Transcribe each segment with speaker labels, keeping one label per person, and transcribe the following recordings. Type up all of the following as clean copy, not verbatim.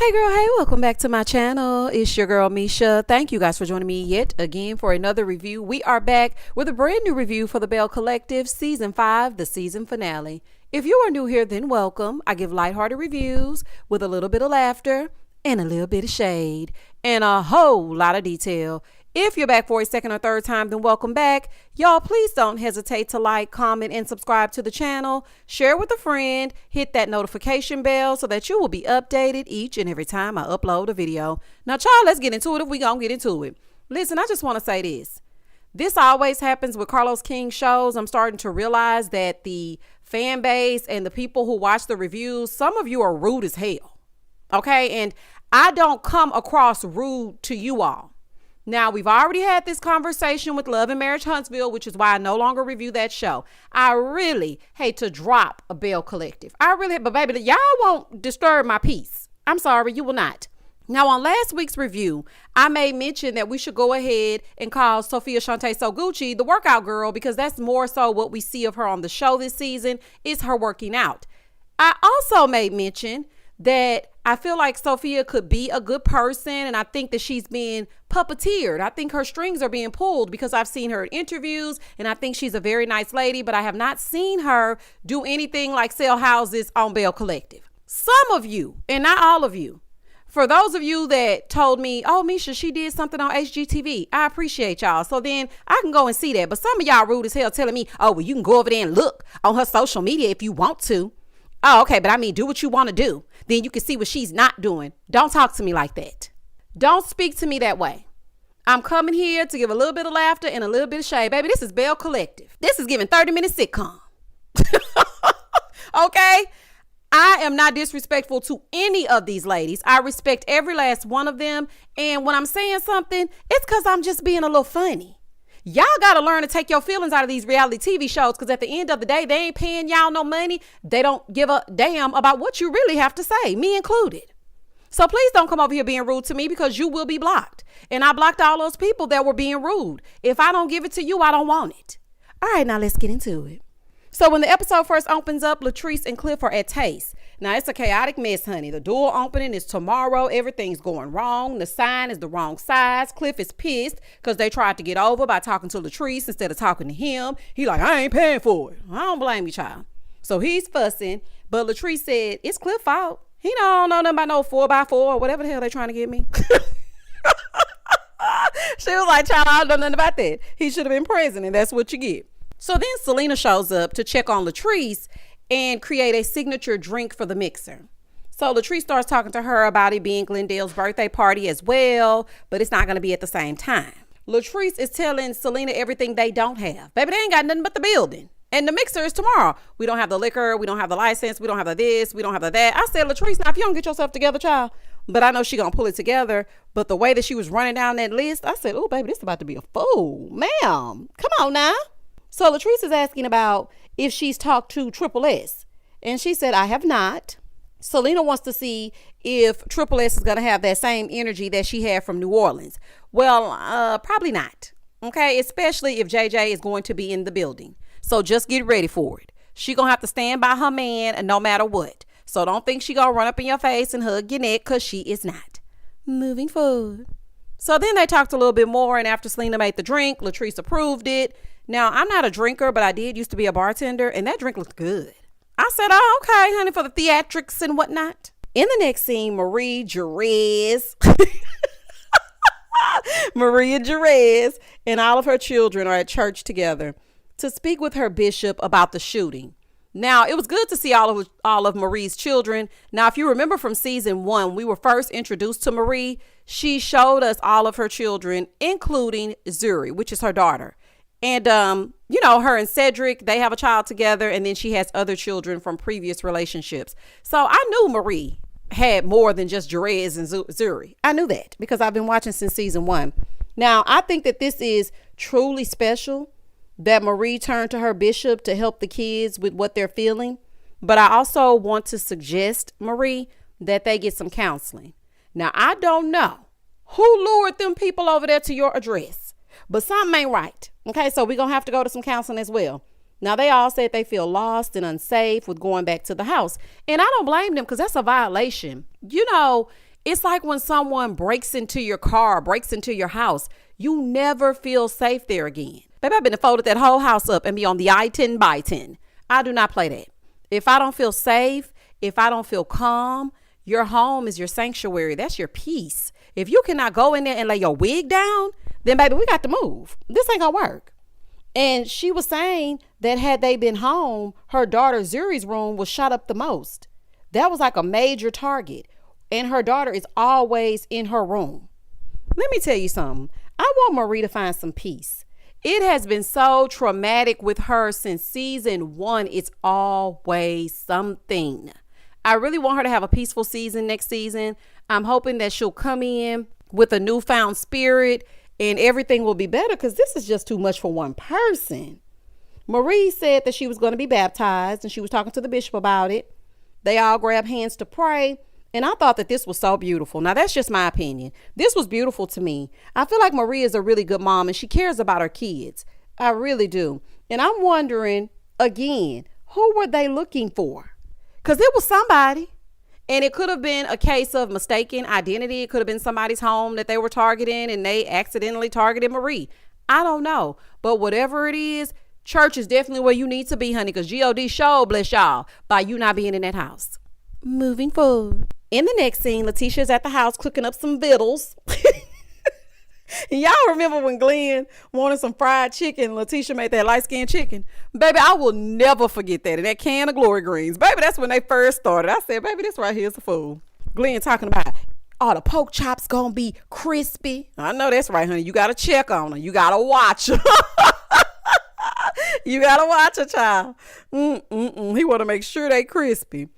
Speaker 1: Hey girl, hey, welcome back to my channel. It's your girl Misha. Thank you guys for joining me yet again for another review. We are back with a brand new review for the Belle Collective Season 5, the season finale. If you are new here, then welcome. I give lighthearted reviews with a little bit of laughter and a little bit of shade and a whole lot of detail. If you're back for a second or third time, then welcome back. Y'all, please don't hesitate to like, comment, and subscribe to the channel. Share with a friend. Hit that notification bell so that you will be updated each and every time I upload a video. Now, child, let's get into it if we gonna get into it. Listen, I just want to say this. This always happens with Carlos King shows. I'm starting to realize that the fan base and the people who watch the reviews, some of you are rude as hell. Okay? And I don't come across rude to you all. Now, we've already had this conversation with Love and Marriage Huntsville, which is why I no longer review that show. I really hate to drop a Belle Collective. But baby, y'all won't disturb my peace. I'm sorry, you will not. Now, on last week's review, I made mention that we should go ahead and call Sophia Shante Soguchi the workout girl because that's more so what we see of her on the show this season is her working out. I also made mention that I feel like Sophia could be a good person, and I think that she's being puppeteered. I think her strings are being pulled because I've seen her in interviews, and I think she's a very nice lady, but I have not seen her do anything like sell houses on Belle Collective. Some of you, and not all of you, for those of you that told me, oh, Misha, she did something on HGTV, I appreciate y'all. So then I can go and see that. But some of y'all rude as hell telling me, oh, well, you can go over there and look on her social media if you want to. Oh, okay. But I mean, do what you want to do. Then you can see what she's not doing. Don't talk to me like that. Don't speak to me that way. I'm coming here to give a little bit of laughter and a little bit of shade. Baby, this is Belle Collective. This is giving 30-minute sitcom. Okay? I am not disrespectful to any of these ladies. I respect every last one of them. And when I'm saying something, it's because I'm just being a little funny. Y'all got to learn to take your feelings out of these reality TV shows because at the end of the day, they ain't paying y'all no money. They don't give a damn about what you really have to say, me included. So please don't come over here being rude to me because you will be blocked. And I blocked all those people that were being rude. If I don't give it to you, I don't want it. All right, now let's get into it. So when the episode first opens up, Latrice and Cliff are at Taste. Now, it's a chaotic mess, honey. The door opening is tomorrow. Everything's going wrong. The sign is the wrong size. Cliff is pissed because they tried to get over by talking to Latrice instead of talking to him. He like, I ain't paying for it. I don't blame you, child. So he's fussing. But Latrice said, it's Cliff's fault. He don't know nothing about no 4x4 or whatever the hell they trying to get me. She was like, child, I don't know nothing about that. He should have been present, and that's what you get. So then Selena shows up to check on Latrice and create a signature drink for the mixer. So Latrice starts talking to her about it being Glendale's birthday party as well, but it's not going to be at the same time. Latrice is telling Selena everything they don't have. Baby, they ain't got nothing but the building. And the mixer is tomorrow. We don't have the liquor. We don't have the license. We don't have the this. We don't have the that. I said, Latrice, now if you don't get yourself together, child. But I know she going to pull it together. But the way that she was running down that list, I said, oh, baby, this is about to be a fool. Ma'am, come on now. So Latrice is asking about if she's talked to Triple S. And she said, I have not. Selena wants to see if Triple S is going to have that same energy that she had from New Orleans. Well, probably not. Okay, especially if JJ is going to be in the building. So just get ready for it. She going to have to stand by her man and no matter what. So don't think she going to run up in your face and hug your neck because she is not. Moving forward. So then they talked a little bit more, and after Selena made the drink, Latrice approved it. Now, I'm not a drinker, but I did used to be a bartender, and that drink looked good. I said, oh, okay, honey, for the theatrics and whatnot. In the next scene, Maria Jerez and all of her children are at church together to speak with her bishop about the shooting. Now, it was good to see all of Marie's children. Now, if you remember from season 1, we were first introduced to Marie. She showed us all of her children, including Zuri, which is her daughter. And, her and Cedric, they have a child together. And then she has other children from previous relationships. So I knew Marie had more than just Jerez and Zuri. I knew that because I've been watching since season 1. Now, I think that this is truly special that Marie turned to her bishop to help the kids with what they're feeling. But I also want to suggest, Marie, that they get some counseling. Now, I don't know who lured them people over there to your address, but something ain't right. Okay, so we're going to have to go to some counseling as well. Now, they all said they feel lost and unsafe with going back to the house. And I don't blame them because that's a violation. It's like when someone breaks into your car, breaks into your house, you never feel safe there again. Baby, I've been to folded that whole house up and be on the I-10 by 10. I do not play that. If I don't feel safe, if I don't feel calm, your home is your sanctuary. That's your peace. If you cannot go in there and lay your wig down, then baby, we got to move. This ain't gonna work. And she was saying that had they been home, her daughter Zuri's room was shot up the most. That was like a major target. And her daughter is always in her room. Let me tell you something. I want Marie to find some peace. It has been so traumatic with her since season 1. It's always something. I really want her to have a peaceful season next season. I'm hoping that she'll come in with a newfound spirit and everything will be better, because this is just too much for one person. Marie said that she was going to be baptized and she was talking to the bishop about it. They all grabbed hands to pray. And I thought that this was so beautiful. Now, that's just my opinion. This was beautiful to me. I feel like Marie is a really good mom and she cares about her kids. I really do. And I'm wondering, again, who were they looking for? Because it was somebody. And it could have been a case of mistaken identity. It could have been somebody's home that they were targeting and they accidentally targeted Marie. I don't know. But whatever it is, church is definitely where you need to be, honey, because God sure bless y'all by you not being in that house. Moving forward. In the next scene, Letitia's at the house cooking up some vittles. Y'all remember when Glenn wanted some fried chicken? Letitia made that light-skinned chicken. Baby, I will never forget that. And that can of Glory Greens. Baby, that's when they first started. I said, baby, this right here is a fool. Glenn talking about, oh, the pork chops gonna be crispy. I know that's right, honey. You gotta check on her. You gotta watch her. You gotta watch her, child. He wanna make sure they crispy.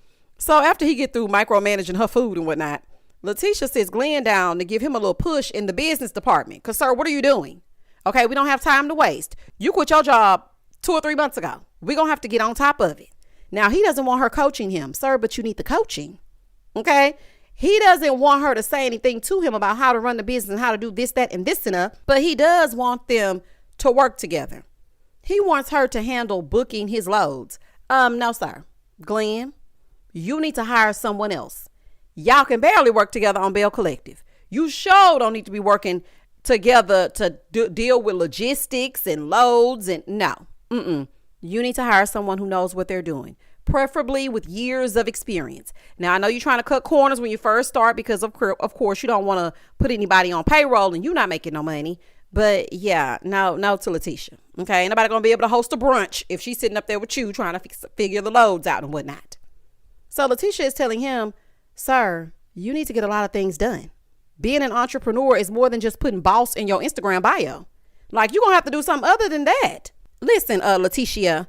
Speaker 1: So after he get through micromanaging her food and whatnot, Letitia sits Glenn down to give him a little push in the business department. Because, sir, what are you doing? Okay, we don't have time to waste. You quit your job 2 or 3 months ago. We're going to have to get on top of it. Now, he doesn't want her coaching him. Sir, but you need the coaching. Okay? He doesn't want her to say anything to him about how to run the business and how to do this, that, and this and that. But he does want them to work together. He wants her to handle booking his loads. No, sir. Glenn, you need to hire someone else. Y'all can barely work together on Belle Collective. You sure don't need to be working together to deal with logistics and loads and no. You need to hire someone who knows what they're doing, preferably with years of experience. Now, I know you're trying to cut corners when you first start because of course you don't want to put anybody on payroll and you're not making no money. But yeah, no to Letitia. Okay, ain't nobody gonna be able to host a brunch if she's sitting up there with you trying to figure the loads out and whatnot. So Letitia is telling him, sir, you need to get a lot of things done. Being an entrepreneur is more than just putting boss in your Instagram bio. Like, you're going to have to do something other than that. Listen, Letitia,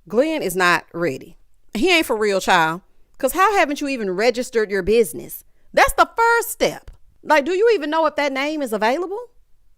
Speaker 1: Glenn is not ready. He ain't for real, child. Because how haven't you even registered your business? That's the first step. Like, do you even know if that name is available?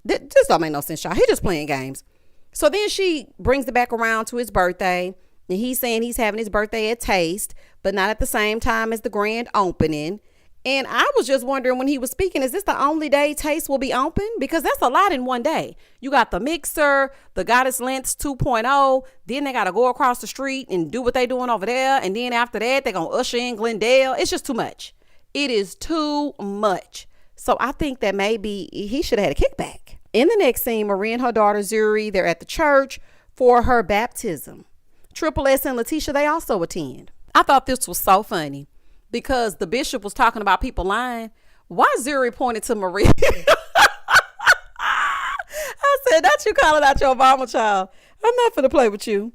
Speaker 1: This don't make no sense, child. He's just playing games. So then she brings it back around to his birthday. And he's saying he's having his birthday at Taste, but not at the same time as the grand opening. And I was just wondering when he was speaking, is this the only day Taste will be open? Because that's a lot in one day. You got the mixer, the Goddess Lengths 2.0. Then they got to go across the street and do what they doing over there. And then after that, they're going to usher in Glendale. It's just too much. It is too much. So I think that maybe he should have had a kickback. In the next scene, Marie and her daughter Zuri, they're at the church for her baptism. Triple S and Letitia, they also attend. I thought this was so funny because the bishop was talking about people lying. Why Zuri pointed to Marie? I said, that's you calling out your mama, child. I'm not finna play with you.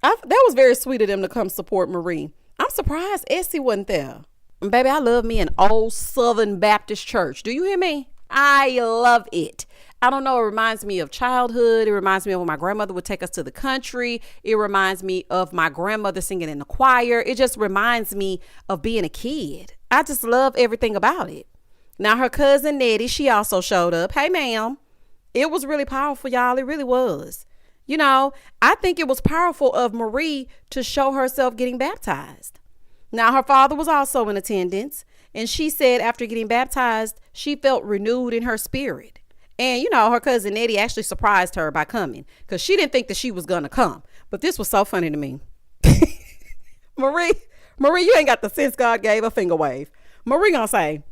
Speaker 1: That was very sweet of them to come support Marie. I'm surprised Essie wasn't there. And baby, I love me an old Southern Baptist church. Do you hear me? I love it. I don't know. It reminds me of childhood. It reminds me of when my grandmother would take us to the country. It reminds me of my grandmother singing in the choir. It just reminds me of being a kid. I just love everything about it. Now, her cousin Nettie, she also showed up. Hey, ma'am. It was really powerful, y'all. It really was. You know, I think it was powerful of Marie to show herself getting baptized. Now, her father was also in attendance. And she said after getting baptized, she felt renewed in her spirit. And, you know, her cousin Nettie actually surprised her by coming because she didn't think that she was going to come. But this was so funny to me. Marie, you ain't got the sense God gave a finger wave. Marie gonna say,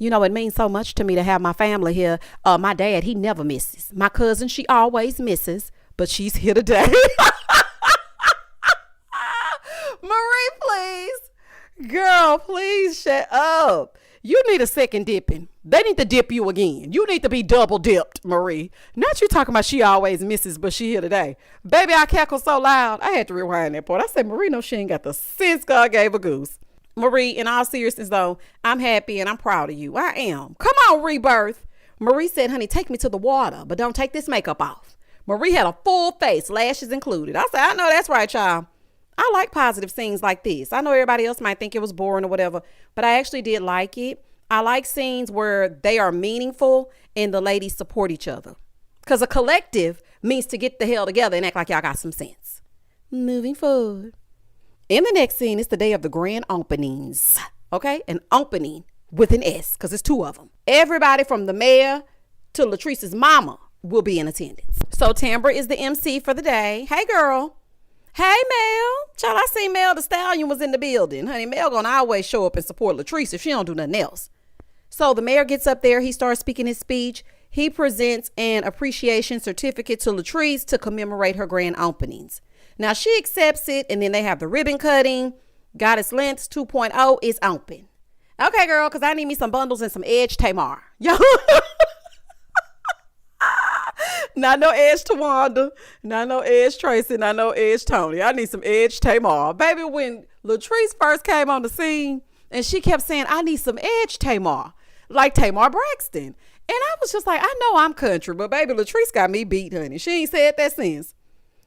Speaker 1: You know, it means so much to me to have my family here. My dad, he never misses. My cousin, she always misses, but she's here today. Marie, please. Girl, please shut up. You need a second dipping. They need to dip you again. You need to be double dipped, Marie. Not you talking about she always misses, but she here today. Baby, I cackled so loud, I had to rewind that part. I said, Marie, no, she ain't got the sense God gave a goose. Marie, in all seriousness, though, I'm happy and I'm proud of you. I am. Come on, Rebirth. Marie said, honey, take me to the water, but don't take this makeup off. Marie had a full face, lashes included. I said, I know that's right, child. I like positive scenes like this. I know everybody else might think it was boring or whatever, but I actually did like it. I like scenes where they are meaningful and the ladies support each other. Because a collective means to get the hell together and act like y'all got some sense. Moving forward. In the next scene, it's the day of the grand openings. Okay? An opening with an S, because it's 2 of them. Everybody from the mayor to Latrice's mama will be in attendance. So Tambra is the MC for the day. Hey, girl. Hey, Mel. Child, I seen Mel the Stallion was in the building. Honey, Mel gonna always show up and support Latrice if she don't do nothing else. So the mayor gets up there. He starts speaking his speech. He presents an appreciation certificate to Latrice to commemorate her grand openings. Now, she accepts it, and then they have the ribbon cutting. Goddess Lengths 2.0 is open. Okay, girl, because I need me some bundles and some Edge Tamar. Yo. Not no Edge Tawanda, not no Edge Tracy, not no Edge Tony. I need some Edge Tamar. Baby, when Latrice first came on the scene and she kept saying, I need some Edge Tamar, like Tamar Braxton. And I was just like, I know I'm country, but baby, Latrice got me beat, honey. She ain't said that since.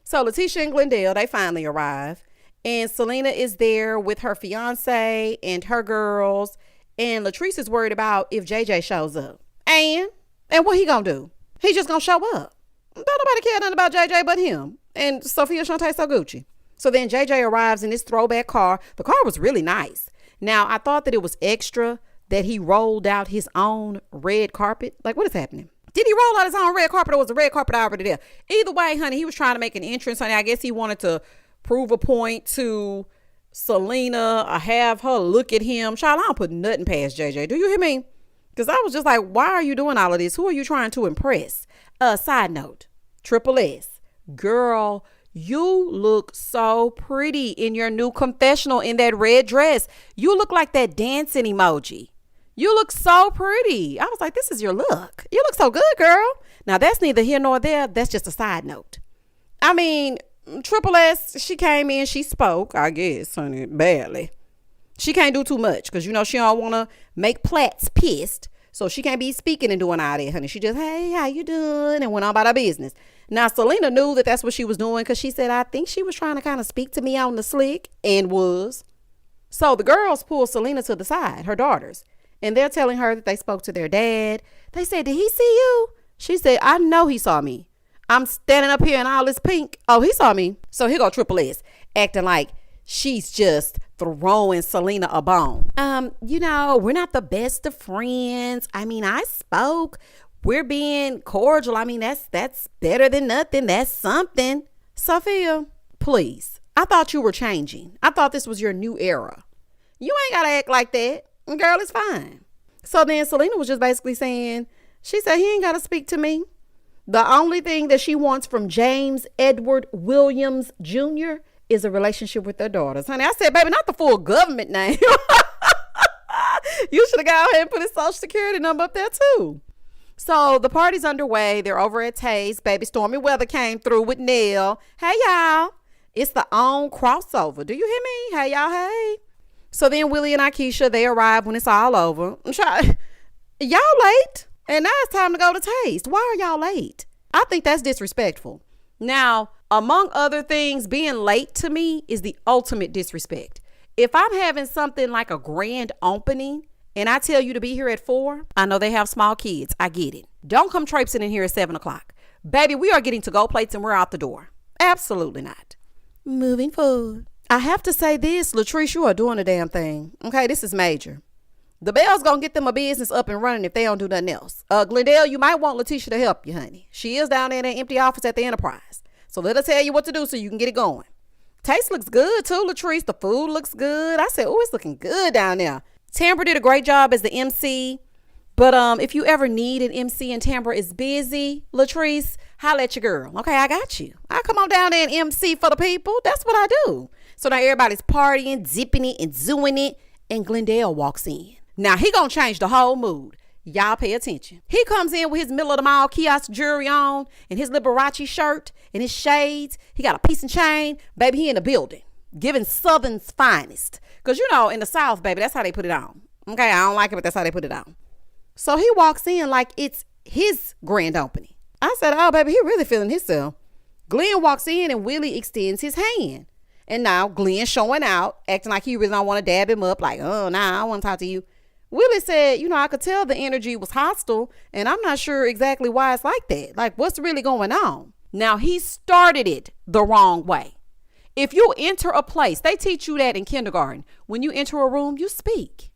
Speaker 1: So Letitia and Glendale, they finally arrive. And Selena is there with her fiance and her girls. And Latrice is worried about if JJ shows up. And what he gonna do? He just gonna show up. Don't nobody care nothing about JJ but him and Sophia Shante Gucci. So then JJ arrives in this throwback car. The car was really nice. Now, I thought that it was extra that he rolled out his own red carpet. Like, what is happening? Did he roll out his own red carpet or was the red carpet already there? Either way, honey, he was trying to make an entrance, honey. I guess he wanted to prove a point to Selena or have her look at him. Child, I don't put nothing past JJ. Do you hear me? Because I was just like, why are you doing all of this? Who are you trying to impress? Side note, Triple S, girl, you look so pretty in your new confessional in that red dress. You look like that dancing emoji. You look so pretty. I was like, this is your look. You look so good, girl. Now, that's neither here nor there. That's just a side note. I mean, Triple S, she came in, she spoke, I guess, honey, badly. She can't do too much because, you know, she don't want to make Platts pissed. So she can't be speaking and doing all that, honey. She just, hey, how you doing? And went on about her business. Now, Selena knew that that's what she was doing because she said, I think she was trying to kind of speak to me on the slick, and was. So the girls pulled Selena to the side, her daughters, and they're telling her that they spoke to their dad. They said, did he see you? She said, I know he saw me. I'm standing up here in all this pink. Oh, he saw me. So here go Triple S acting like she's just throwing Selena a bone. You know, we're not the best of friends. I mean, I spoke. We're being cordial. I mean, that's better than nothing. That's something. Sophia, please. I thought you were changing. I thought this was your new era. You ain't got to act like that. Girl, it's fine. So then Selena was just basically saying, she said he ain't got to speak to me. The only thing that she wants from James Edward Williams Jr. is a relationship with their daughters. Honey, I said, baby, not the full government name. You should have gone ahead and put his social security number up there too. So the party's underway. They're over at Taste. Baby Stormy Weather came through with Nell. Hey, y'all. It's the on crossover. Do you hear me? Hey, y'all. Hey. So then Willie and Akeisha, they arrive when it's all over. Y'all late. And now it's time to go to Taste. Why are y'all late? I think that's disrespectful. Now, among other things, being late to me is the ultimate disrespect. If I'm having something like a grand opening and I tell you to be here at 4, I know they have small kids. I get it. Don't come traipsing in here at 7 o'clock. Baby, we are getting to-go plates and we're out the door. Absolutely not. Moving forward. I have to say this, Latrice, you are doing a damn thing. Okay, this is major. The Belle's gonna get them a business up and running if they don't do nothing else. Glendale, you might want Letitia to help you, honey. She is down there in that empty office at the Enterprise. So let her tell you what to do so you can get it going. Taste looks good too, Latrice. The food looks good. I said, oh, it's looking good down there. Tambra did a great job as the MC. But if you ever need an MC and Tambra is busy, Latrice, holla at your girl. Okay, I got you. I come on down there and MC for the people. That's what I do. So now everybody's partying, zipping it and zooing it, and Glendale walks in. Now he gonna change the whole mood. Y'all pay attention. He comes in with his middle of the mall kiosk jewelry on and his Liberace shirt and his shades. He got a piece and chain. Baby, he in the building. Giving Southern's finest. Because, you know, in the South, baby, that's how they put it on. Okay, I don't like it, but that's how they put it on. So he walks in like it's his grand opening. I said, oh, baby, he really feeling himself. Glenn walks in and Willie extends his hand. And now Glenn showing out, acting like he really don't want to dab him up. Like, oh, nah, I want to talk to you. Willie said, you know, I could tell the energy was hostile. And I'm not sure exactly why it's like that. Like, what's really going on? Now, he started it the wrong way. If you enter a place, they teach you that in kindergarten. When you enter a room, you speak.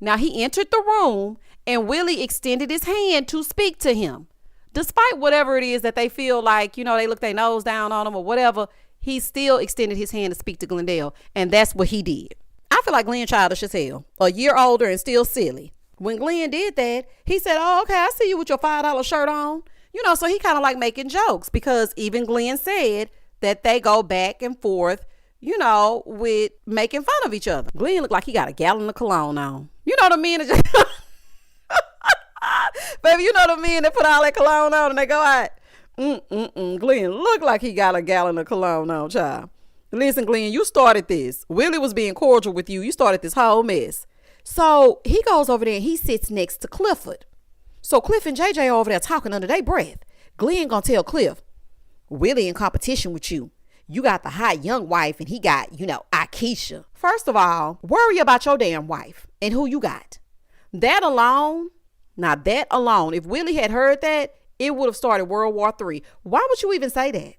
Speaker 1: Now, he entered the room and Willie extended his hand to speak to him. Despite whatever it is that they feel like, you know, they look their nose down on him or whatever, he still extended his hand to speak to Glendale. And that's what he did. I feel like Glenn childish as hell, a year older and still silly. When Glenn did that, he said, oh, okay, I see you with your $5 shirt on. You know, so he kind of like making jokes because even Glenn said that they go back and forth, you know, with making fun of each other. Glenn looked like he got a gallon of cologne on. You know what I mean? Baby, you know the men that put all that cologne on and they go out. Glenn looked like he got a gallon of cologne on, child. Listen, Glenn, you started this. Willie was being cordial with you. You started this whole mess. So he goes over there and he sits next to Clifford. So Cliff and JJ are over there talking under their breath. Glenn gonna tell Cliff, Willie in competition with you. You got the hot young wife and he got, you know, Akeisha. First of all, worry about your damn wife and who you got. That alone, if Willie had heard that, it would have started World War III. Why would you even say that?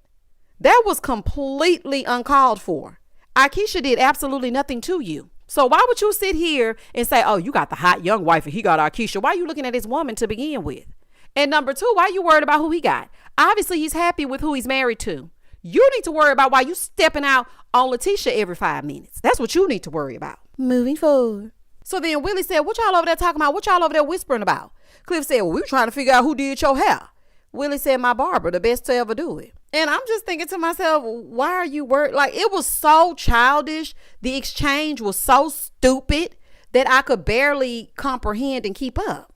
Speaker 1: That was completely uncalled for. Akeisha did absolutely nothing to you. So why would you sit here and say, oh, you got the hot young wife and he got Akeisha? Why are you looking at this woman to begin with? And number two, why are you worried about who he got? Obviously, he's happy with who he's married to. You need to worry about why you stepping out on Letitia every 5 minutes. That's what you need to worry about. Moving forward. So then Willie said, what y'all over there talking about? What y'all over there whispering about? Cliff said, well, we were trying to figure out who did your hair. Willie said, my barber, the best to ever do it. And I'm just thinking to myself, why are you worried? Like, it was so childish. The exchange was so stupid that I could barely comprehend and keep up.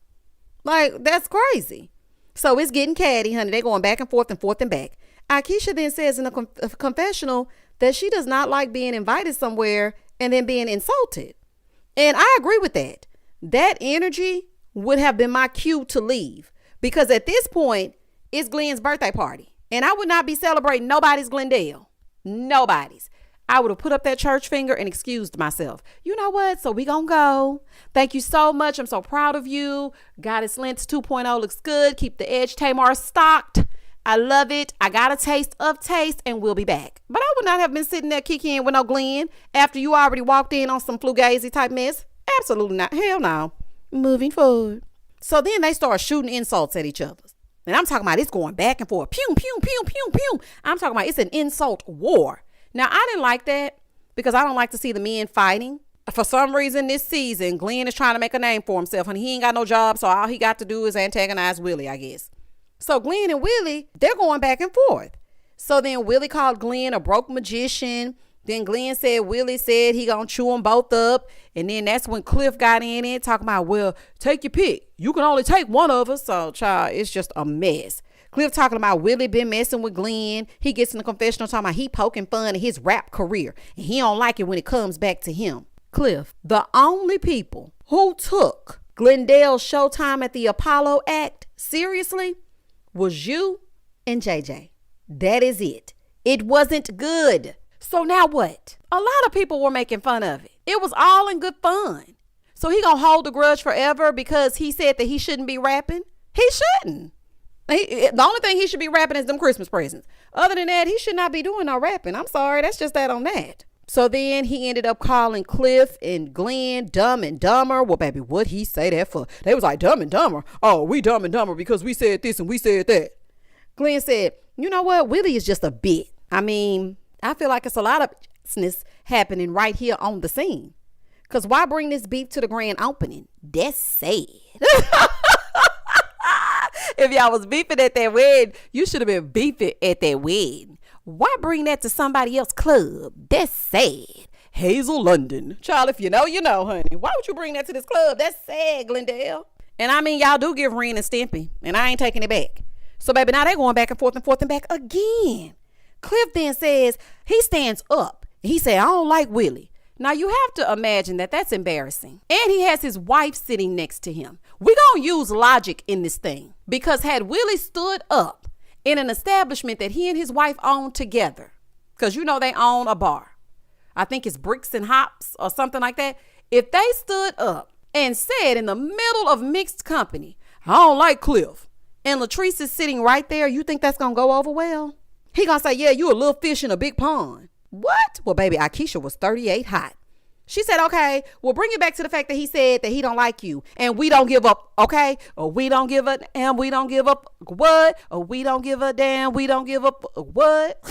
Speaker 1: Like, that's crazy. So it's getting catty, honey. They're going back and forth and back. Akeisha then says in a confessional that she does not like being invited somewhere and then being insulted. And I agree with that. That energy would have been my cue to leave. Because at this point, it's Glenn's birthday party. And I would not be celebrating nobody's Glendale. Nobody's. I would have put up that church finger and excused myself. You know what? So we gonna go. Thank you so much. I'm so proud of you. Goddess Lens 2.0 looks good. Keep the Edge Tamar stocked. I love it. I got a taste of taste and we'll be back. But I would not have been sitting there kicking with no Glenn after you already walked in on some Fugazi type mess. Absolutely not. Hell no. Moving forward. So then they start shooting insults at each other. And I'm talking about it's going back and forth. Pew, pew, pew, pew, pew. I'm talking about it's an insult war. Now, I didn't like that because I don't like to see the men fighting. For some reason this season, Glenn is trying to make a name for himself and he ain't got no job. So all he got to do is antagonize Willie, I guess. So Glenn and Willie, they're going back and forth. So then Willie called Glenn a broke magician. Then Glenn said Willie said he gonna chew them both up. And then that's when Cliff got in it talking about, well, take your pick. You can only take one of us. So, child, it's just a mess. Cliff talking about Willie been messing with Glenn. He gets in the confessional talking about he poking fun at his rap career. And he don't like it when it comes back to him. Cliff, the only people who took Glendale's showtime at the Apollo act seriously was you and JJ. That is it. It wasn't good. So now what? A lot of people were making fun of it. It was all in good fun. So he gonna hold the grudge forever because he said that he shouldn't be rapping? He shouldn't. The only thing he should be rapping is them Christmas presents. Other than that, he should not be doing no rapping. I'm sorry. That's just that on that. So then he ended up calling Cliff and Glenn dumb and dumber. Well, baby, what he say that for? They was like, dumb and dumber. Oh, we dumb and dumber because we said this and we said that. Glenn said, you know what? Willie is just a bit. I mean, I feel like it's a lot of business happening right here on the scene. Because why bring this beef to the grand opening? That's sad. If y'all was beefing at that wedding, you should have been beefing at that wedding. Why bring that to somebody else's club? That's sad. Hazel London. Child, if you know, you know, honey. Why would you bring that to this club? That's sad, Glendale. And I mean, y'all do give Ren and Stimpy, and I ain't taking it back. So, baby, now they going back and forth and back again. Cliff then says he stands up. He said, I don't like Willie. Now, you have to imagine that that's embarrassing. And he has his wife sitting next to him. We're going to use logic in this thing. Because had Willie stood up in an establishment that he and his wife own together, because you know they own a bar. I think it's Bricks and Hops or something like that. If they stood up and said in the middle of mixed company, I don't like Cliff, and Latrice is sitting right there, you think that's going to go over well? He going to say, yeah, you a little fish in a big pond. What? Well, baby, Akeisha was 38 hot. She said, okay, we'll bring it back to the fact that he said that he don't like you and we don't give up, okay? Or we don't give a damn, we don't give up what? Or we don't give a damn, we don't give up what?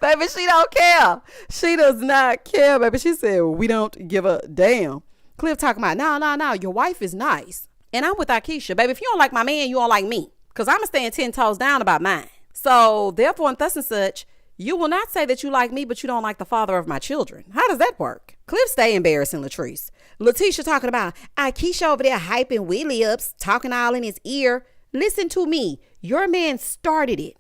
Speaker 1: Baby, she don't care. She does not care, baby. She said, we don't give a damn. Cliff talking about, no, your wife is nice. And I'm with Akeisha. Baby, if you don't like my man, you don't like me. Because I'm going to stand 10 toes down about mine. So, therefore, and thus and such, you will not say that you like me, but you don't like the father of my children. How does that work? Cliff stay embarrassing Latrice. Letitia talking about Akeisha over there hyping Willie up, talking all in his ear. Listen to me. Your man started it.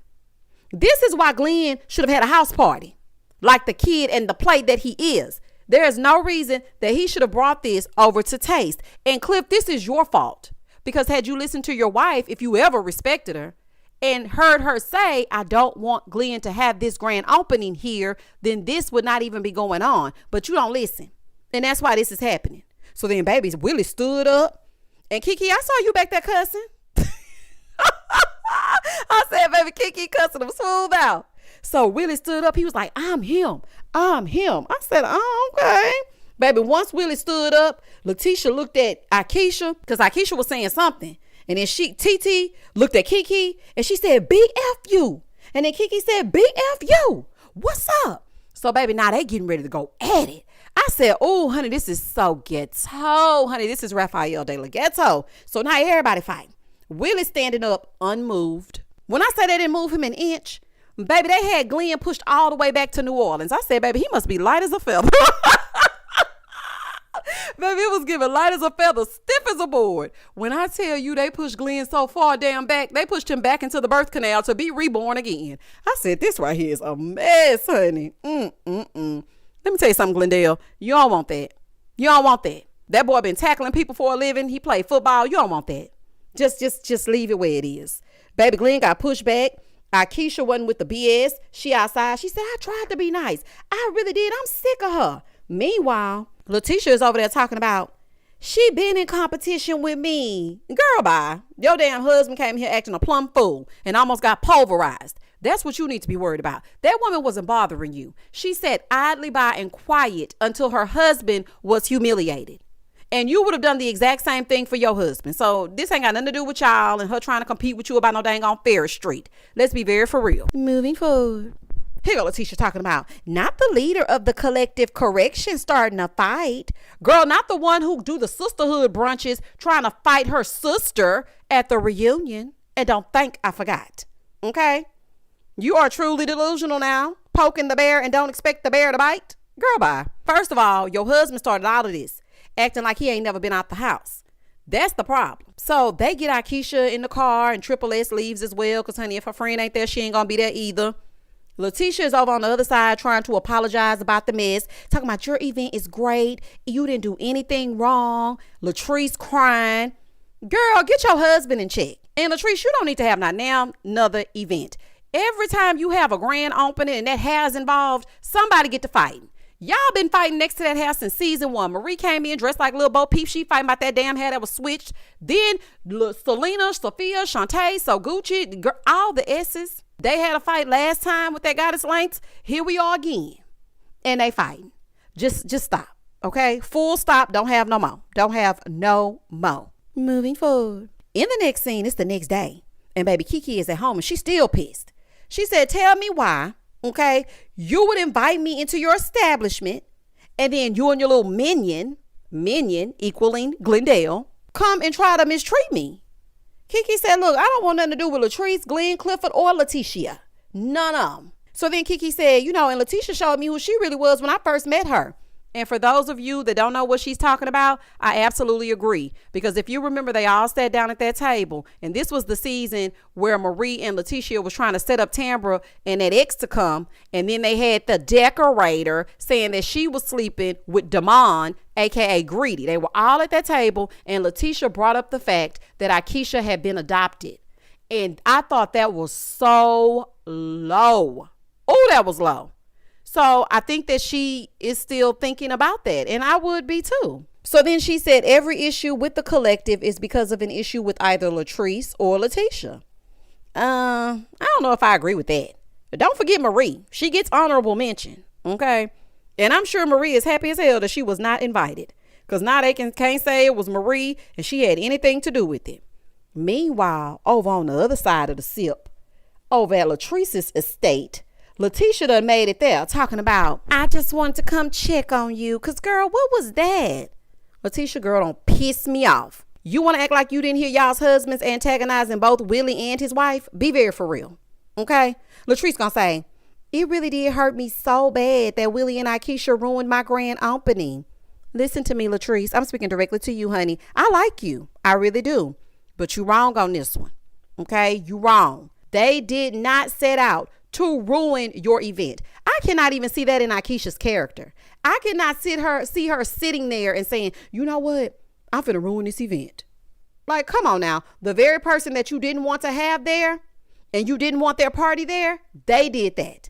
Speaker 1: This is why Glenn should have had a house party. Like the kid and the plate that he is. There is no reason that he should have brought this over to Taste. And Cliff, this is your fault. Because had you listened to your wife, if you ever respected her, and heard her say, I don't want Glenn to have this grand opening here, then this would not even be going on. But you don't listen. And that's why this is happening. So then, baby, Willie stood up. And Kiki, I saw you back there cussing. I said, baby, Kiki cussing him smooth out. So Willie stood up. He was like, I'm him. I said, oh, okay. Baby, once Willie stood up, Letitia looked at Akeisha because Akeisha was saying something. And then TT looked at Kiki and she said, big F you. And then Kiki said, big F you. What's up? So, baby, now they getting ready to go at it. I said, oh, honey, this is so ghetto. Honey, this is Rafael de la Ghetto. So now everybody fighting. Willie standing up unmoved. When I say they didn't move him an inch, baby, they had Glenn pushed all the way back to New Orleans. I said, baby, he must be light as a feather. Baby, it was giving light as a feather, stiff as a board. When I tell you they pushed Glenn so far down back, they pushed him back into the birth canal to be reborn again. I said, this right here is a mess, honey. Let me tell you something, Glendale. You don't want that. You don't want that. That boy been tackling people for a living. He played football. You don't want that. Just leave it where it is. Baby, Glenn got pushed back. Akeisha wasn't with the BS. She outside. She said, I tried to be nice. I really did. I'm sick of her. Meanwhile, Letitia is over there talking about, she been in competition with me. Girl, bye. Your damn husband came here acting a plumb fool and almost got pulverized. That's what you need to be worried about. That woman wasn't bothering you. She sat idly by and quiet until her husband was humiliated. And you would have done the exact same thing for your husband. So this ain't got nothing to do with y'all and her trying to compete with you about no dang on Ferris Street. Let's be very for real. Moving forward. Here go Letitia talking about, not the leader of the collective correction starting a fight. Girl, not the one who do the sisterhood brunches trying to fight her sister at the reunion. And don't think I forgot. Okay? You are truly delusional now. Poking the bear and don't expect the bear to bite. Girl, bye. First of all, your husband started all of this, acting like he ain't never been out the house. That's the problem. So they get Akeisha in the car and Triple S leaves as well. Because, honey, if her friend ain't there, she ain't going to be there either. Letitia is over on the other side trying to apologize about the mess. Talking about your event is great. You didn't do anything wrong. Latrice crying. Girl, get your husband in check. And Latrice, you don't need to have another event. Every time you have a grand opening and that hair's involved, somebody get to fighting. Y'all been fighting next to that hair since season 1. Marie came in dressed like Lil Bo Peep. She fighting about that damn hair that was switched. Then Selena, Sophia, Shantae, So Gucci, all the S's. They had a fight last time with that goddess lengths. Here we are again. And they fighting. Just stop. Okay? Full stop. Don't have no more. Don't have no more. Moving forward. In the next scene, it's the next day. And baby Kiki is at home and she's still pissed. She said, tell me why, okay, you would invite me into your establishment and then you and your little minion equaling Glendale, come and try to mistreat me. Kiki said, look, I don't want nothing to do with Latrice, Glenn, Clifford, or Letitia. None of them. So then Kiki said, and Letitia showed me who she really was when I first met her. And for those of you that don't know what she's talking about, I absolutely agree. Because if you remember, they all sat down at that table. And this was the season where Marie and Letitia was trying to set up Tambra and that ex to come. And then they had the decorator saying that she was sleeping with Damon, a.k.a. Greedy. They were all at that table. And Letitia brought up the fact that Akeisha had been adopted. And I thought that was so low. Oh, that was low. So I think that she is still thinking about that. And I would be too. So then she said every issue with the collective is because of an issue with either Latrice or Letitia. I don't know if I agree with that. But don't forget Marie. She gets honorable mention. Okay. And I'm sure Marie is happy as hell that she was not invited. Because now they can't say it was Marie and she had anything to do with it. Meanwhile, over on the other side of the sip, over at Latrice's estate, Letitia done made it there talking about, I just wanted to come check on you. Because, girl, what was that? Letitia, girl, don't piss me off. You want to act like you didn't hear y'all's husbands antagonizing both Willie and his wife? Be very for real. Okay? Latrice gonna say, it really did hurt me so bad that Willie and Akeisha ruined my grand opening. Listen to me, Latrice. I'm speaking directly to you, honey. I like you. I really do. But you wrong on this one. Okay? You wrong. They did not set out to ruin your event. I cannot even see that in Akeisha's character. I cannot see her sitting there and saying, you know what? I'm finna ruin this event. Like, come on now. The very person that you didn't want to have there and you didn't want their party there, they did that.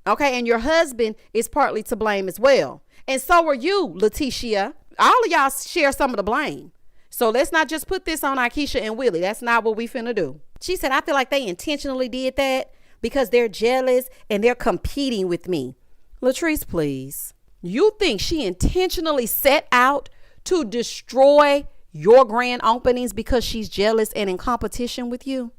Speaker 1: Okay. And your husband is partly to blame as well. And so are you, Letitia. All of y'all share some of the blame. So let's not just put this on Akeisha and Willie. That's not what we finna do. She said, I feel like they intentionally did that because they're jealous and they're competing with me. Latrice, please. You think she intentionally set out to destroy your grand openings because she's jealous and in competition with you?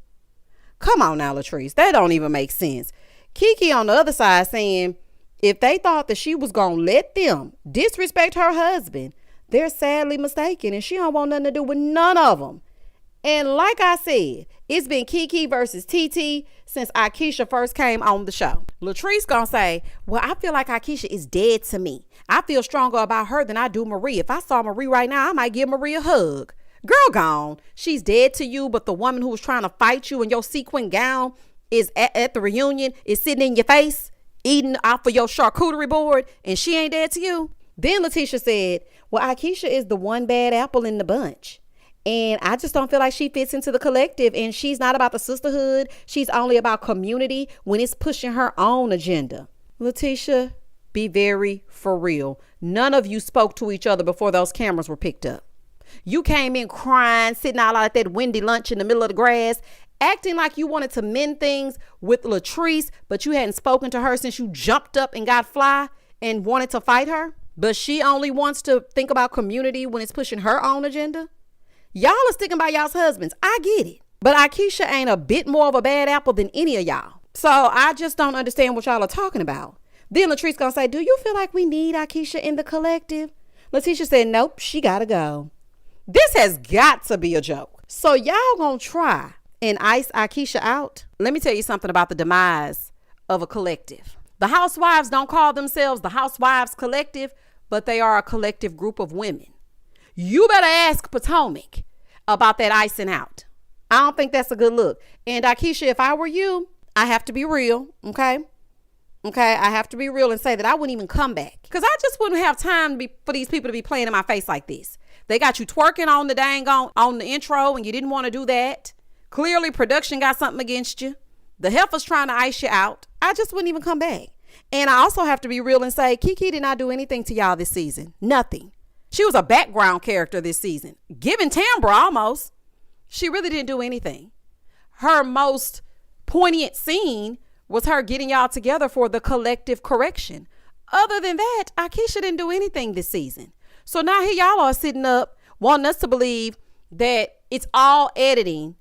Speaker 1: Come on now, Latrice. That don't even make sense. Kiki on the other side saying, if they thought that she was going to let them disrespect her husband, they're sadly mistaken and she don't want nothing to do with none of them. And like I said, it's been Kiki versus TT since Akeisha first came on the show. Latrice gonna say, well, I feel like Akeisha is dead to me. I feel stronger about her than I do Marie. If I saw Marie right now, I might give Marie a hug. Girl gone. She's dead to you, but the woman who was trying to fight you in your sequin gown is at the reunion, is sitting in your face, eating off of your charcuterie board, and she ain't dead to you. Then Letitia said, well, Akeisha is the one bad apple in the bunch. And I just don't feel like she fits into the collective. And she's not about the sisterhood. She's only about community when it's pushing her own agenda. Letitia, be very for real. None of you spoke to each other before those cameras were picked up. You came in crying, sitting out at that windy lunch in the middle of the grass, acting like you wanted to mend things with Latrice, but you hadn't spoken to her since you jumped up and got fly and wanted to fight her. But she only wants to think about community when it's pushing her own agenda. Y'all are sticking by y'all's husbands. I get it. But Akeisha ain't a bit more of a bad apple than any of y'all. So I just don't understand what y'all are talking about. Then Latrice gonna say, do you feel like we need Akeisha in the collective? Letitia said, nope, she gotta go. This has got to be a joke. So y'all gonna try and ice Akeisha out? Let me tell you something about the demise of a collective. The housewives don't call themselves the Housewives Collective, but they are a collective group of women. You better ask Potomac about that icing out. I don't think that's a good look. And Akeisha, if I were you, I have to be real. Okay. I have to be real and say that I wouldn't even come back because I just wouldn't have time for these people to be playing in my face like this. They got you twerking on the on the intro and you didn't want to do that. Clearly production got something against you. The heifer's trying to ice you out. I just wouldn't even come back. And I also have to be real and say Kiki did not do anything to y'all this season. Nothing. She was a background character this season, giving Tambra almost. She really didn't do anything. Her most poignant scene was her getting y'all together for the collective correction. Other than that, Akeisha didn't do anything this season. So now here y'all are sitting up wanting us to believe that it's all editing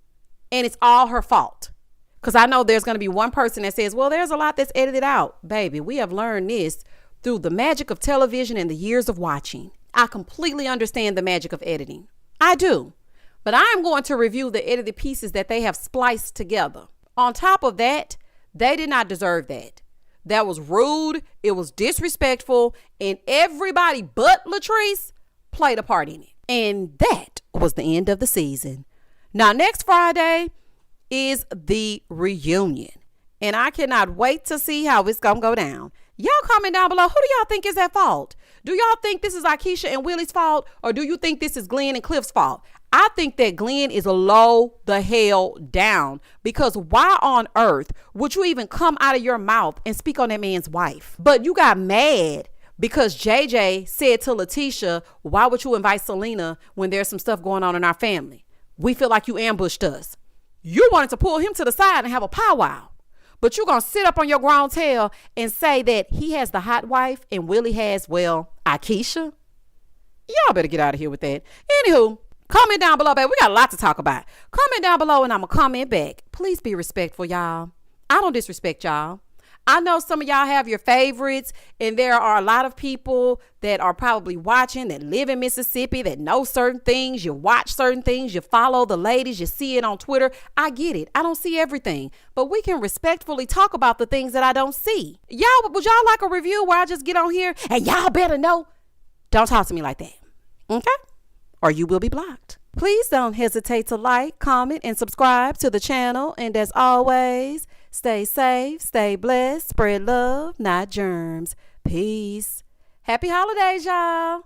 Speaker 1: and it's all her fault. Because I know there's going to be one person that says, well, there's a lot that's edited out. Baby, we have learned this through the magic of television and the years of watching. I completely understand the magic of editing. I do. But I am going to review the edited pieces that they have spliced together. On top of that, they did not deserve that. That was rude. It was disrespectful. And everybody but Latrice played a part in it. And that was the end of the season. Now, next Friday is the reunion. And I cannot wait to see how it's going to go down. Y'all comment down below. Who do y'all think is at fault? Do y'all think this is Akeisha and Willie's fault? Or do you think this is Glenn and Cliff's fault? I think that Glenn is low the hell down. Because why on earth would you even come out of your mouth and speak on that man's wife? But you got mad because JJ said to Letitia, why would you invite Selena when there's some stuff going on in our family? We feel like you ambushed us. You wanted to pull him to the side and have a powwow. But you're going to sit up on your grown tail and say that he has the hot wife and Willie has, well, Akeisha? Y'all better get out of here with that. Anywho, comment down below, baby. We got a lot to talk about. Comment down below and I'm going to comment back. Please be respectful, y'all. I don't disrespect y'all. I know some of y'all have your favorites, and there are a lot of people that are probably watching that live in Mississippi that know certain things. You watch certain things. You follow the ladies. You see it on Twitter. I get it. I don't see everything, but we can respectfully talk about the things that I don't see. Y'all, would y'all like a review where I just get on here and y'all better know? Don't talk to me like that. Okay? Or you will be blocked. Please don't hesitate to like, comment, and subscribe to the channel. And as always, stay safe, stay blessed, spread love, not germs. Peace. Happy holidays, y'all.